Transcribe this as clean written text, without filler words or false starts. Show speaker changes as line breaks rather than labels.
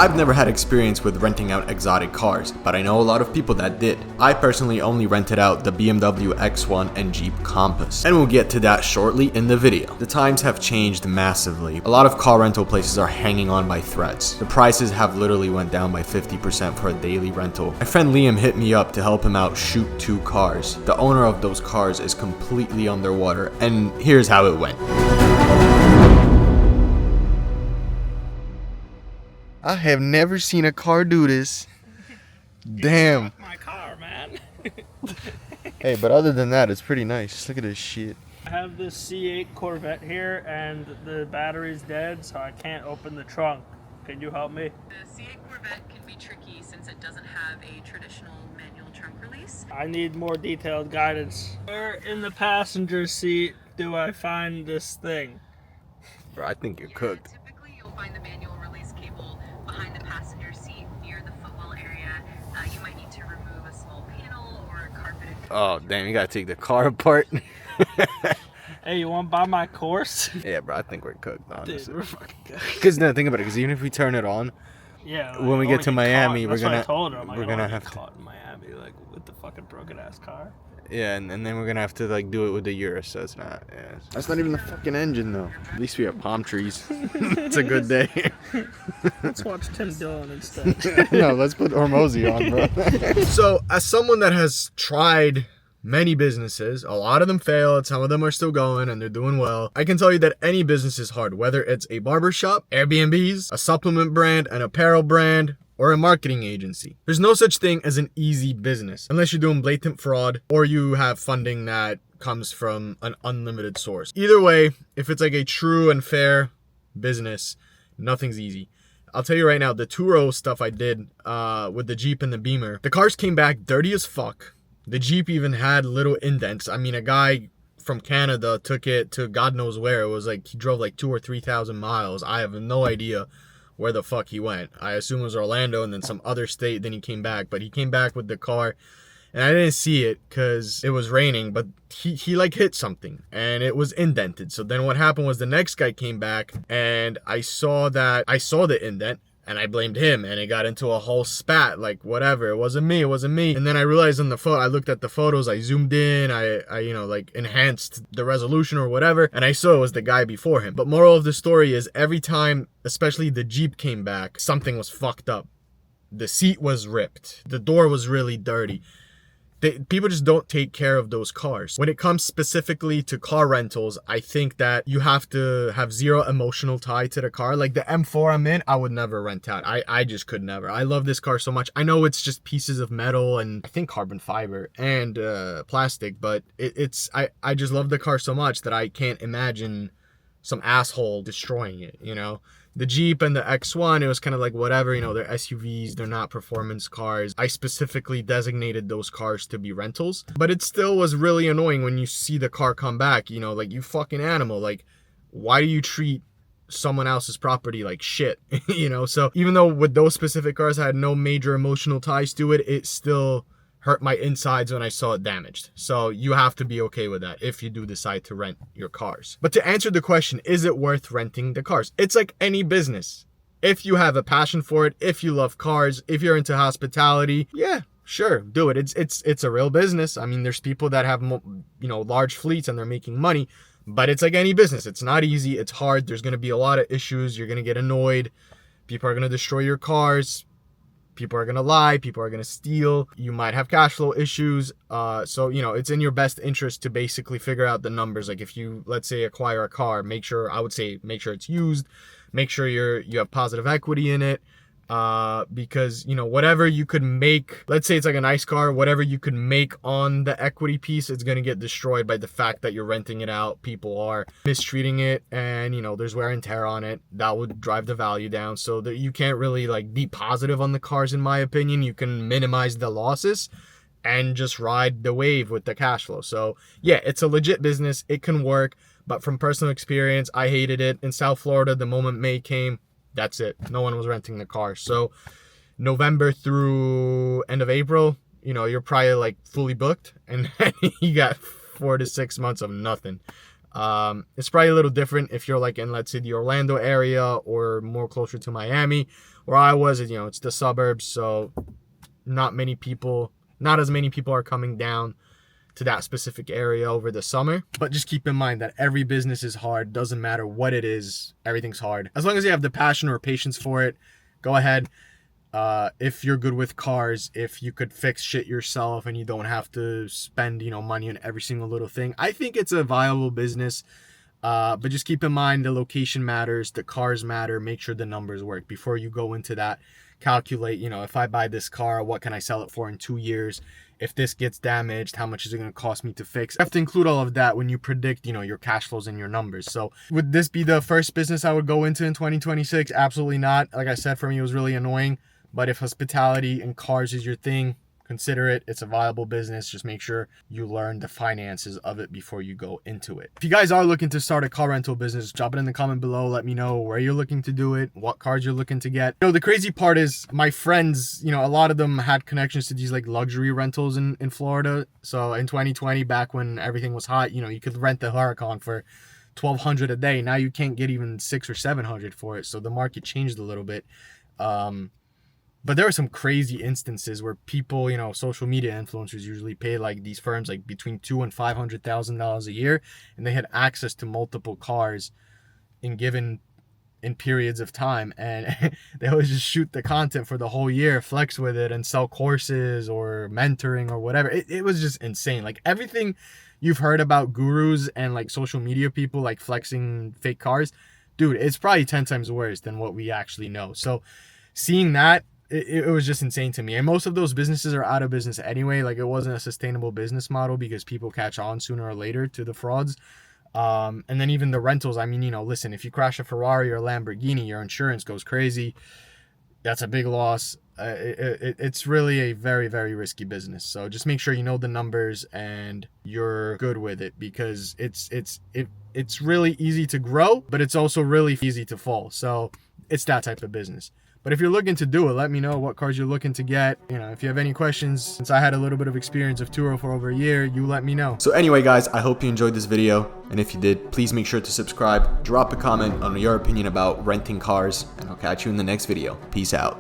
I've never had experience with renting out exotic cars, but I know a lot of people that did. I personally only rented out the BMW X1 and Jeep Compass, and we'll get to that shortly in the video. The times have changed massively. A lot of car rental places are hanging on by threads. The prices have literally went down by 50% for a daily rental. My friend Liam hit me up to help him out shoot 2 cars. The owner of those cars is completely underwater, and here's how it went. I have never seen a car do this. Damn.
My car, man.
Hey, but other than that, it's pretty nice. Just look at this shit.
I have this C8 Corvette here, and the battery's dead, so I can't open the trunk. Can you help me?
The C8 Corvette can be tricky since it doesn't have a traditional manual trunk release.
I need more detailed guidance. Where in the passenger seat do I find this thing?
Bro, I think you're cooked.
Typically, you'll find the manual release cable behind the passenger seat near the footwell area. You might need to remove a small panel or a carpeted.
Oh, damn, you gotta take the car apart.
Hey, you want to buy my course?
Yeah, bro, I think we're cooked, honestly.
Dude, we're fucking cooked.
Because no, think about it. Because even if we turn it on,
yeah,
when we get to Miami,
we're gonna
have to
caught in Miami, like with the fucking broken ass car.
Yeah, and then we're gonna have to like do it with the Urus, so it's not. Yeah, that's not even the fucking engine though. At least we have palm trees. It's a good day.
Let's watch Tim Dillon instead.
No, let's put Hormozy on, bro. So, as someone that has tried many businesses, a lot of them failed, some of them are still going and they're doing well. I can tell you that any business is hard, whether it's a barbershop, Airbnbs, a supplement brand, an apparel brand, or a marketing agency. There's no such thing as an easy business, unless you're doing blatant fraud or you have funding that comes from an unlimited source. Either way, if it's like a true and fair business, nothing's easy. I'll tell you right now, the two-row stuff I did with the Jeep and the Beamer, the cars came back dirty as fuck. The Jeep even had little indents. I mean, a guy from Canada took it to God knows where. It was like he drove like 2,000 or 3,000 miles. I have no idea where the fuck he went. I assume it was Orlando and then some other state. Then he came back, but he came back with the car, and I didn't see it because it was raining. But he like hit something and it was indented. So then what happened was the next guy came back and I saw the indent. And I blamed him, and it got into a whole spat, like, whatever, it wasn't me. And then I realized on the photo, I looked at the photos, I zoomed in, I you know, like, enhanced the resolution or whatever, and I saw it was the guy before him. But moral of the story is, every time, especially the Jeep came back, something was fucked up. The seat was ripped. The door was really dirty. People just don't take care of those cars. When it comes specifically to car rentals, I think that you have to have zero emotional tie to the car. Like the M4 I'm in, I would never rent out. I just could never. I love this car so much. I know it's just pieces of metal and I think carbon fiber and plastic, but I just love the car so much that I can't imagine some asshole destroying it, you know? The Jeep and the X1, it was kind of like whatever, you know, they're SUVs, they're not performance cars. I specifically designated those cars to be rentals, but it still was really annoying when you see the car come back, you know, like, you fucking animal. Like, why do you treat someone else's property like shit? You know? So even though with those specific cars I had no major emotional ties to it, it still hurt my insides when I saw it damaged. So you have to be okay with that if you do decide to rent your cars. But to answer the question, is it worth renting the cars? It's like any business. If you have a passion for it, if you love cars, if you're into hospitality, yeah, sure, do it. It's a real business. I mean, there's people that have, you know, large fleets and they're making money, but it's like any business. It's not easy. It's hard. There's going to be a lot of issues. You're going to get annoyed. People are going to destroy your cars. People are going to lie. People are going to steal. You might have cash flow issues. So, you know, it's in your best interest to basically figure out the numbers. Like if you, let's say, acquire a car, make sure it's used. Make sure you have positive equity in it. Because, you know, whatever you could make, let's say it's like a nice car, whatever you could make on the equity piece, it's going to get destroyed by the fact that you're renting it out. People are mistreating it and, you know, there's wear and tear on it. That would drive the value down. So that you can't really like be positive on the cars, in my opinion. You can minimize the losses and just ride the wave with the cash flow. So yeah, it's a legit business. It can work. But from personal experience, I hated it. In South Florida, the moment May came, that's it. No one was renting the car. So November through end of April, you know, you're probably like fully booked, and then you got 4 to 6 months of nothing. It's probably a little different if you're like in, let's say, the Orlando area or more closer to Miami. Where I was, it's the suburbs, so not as many people are coming down to that specific area over the summer. But just keep in mind that every business is hard. Doesn't matter what it is, everything's hard. As long as you have the passion or patience for it, go ahead. If you're good with cars, if you could fix shit yourself and you don't have to spend, money on every single little thing, I think it's a viable business. But just keep in mind the location matters, the cars matter. Make sure the numbers work before you go into that. Calculate, if I buy this car, what can I sell it for in 2 years? If this gets damaged, how much is it going to cost me to fix? You have to include all of that when you predict, your cash flows and your numbers. So would this be the first business I would go into in 2026? Absolutely not. Like I said, for me, it was really annoying. But if hospitality and cars is your thing, consider it. It's a viable business. Just make sure you learn the finances of it before you go into it. If you guys are looking to start a car rental business, drop it in the comment below. Let me know where you're looking to do it, what cars you're looking to get. The crazy part is my friends, a lot of them had connections to these like luxury rentals in Florida. So in 2020, back when everything was hot, you could rent the Huracan for $1,200 a day. Now you can't get even $600 or $700 for it. So the market changed a little bit. But there are some crazy instances where people, social media influencers usually pay like these firms like between $200,000 and $500,000 a year, and they had access to multiple cars in periods of time, and they always just shoot the content for the whole year, flex with it, and sell courses or mentoring or whatever. It was just insane. Like everything you've heard about gurus and like social media people like flexing fake cars, dude, it's probably 10 times worse than what we actually know. So seeing that, it was just insane to me. And most of those businesses are out of business anyway. Like it wasn't a sustainable business model because people catch on sooner or later to the frauds. And then even the rentals, listen, if you crash a Ferrari or a Lamborghini, your insurance goes crazy. That's a big loss. It's really a very, very risky business. So just make sure you know the numbers and you're good with it, because it's really easy to grow, but it's also really easy to fall. So it's that type of business. But if you're looking to do it, let me know what cars you're looking to get. If you have any questions, since I had a little bit of experience of Turo for over a year, you let me know. So anyway, guys, I hope you enjoyed this video. And if you did, please make sure to subscribe, drop a comment on your opinion about renting cars, and I'll catch you in the next video. Peace out.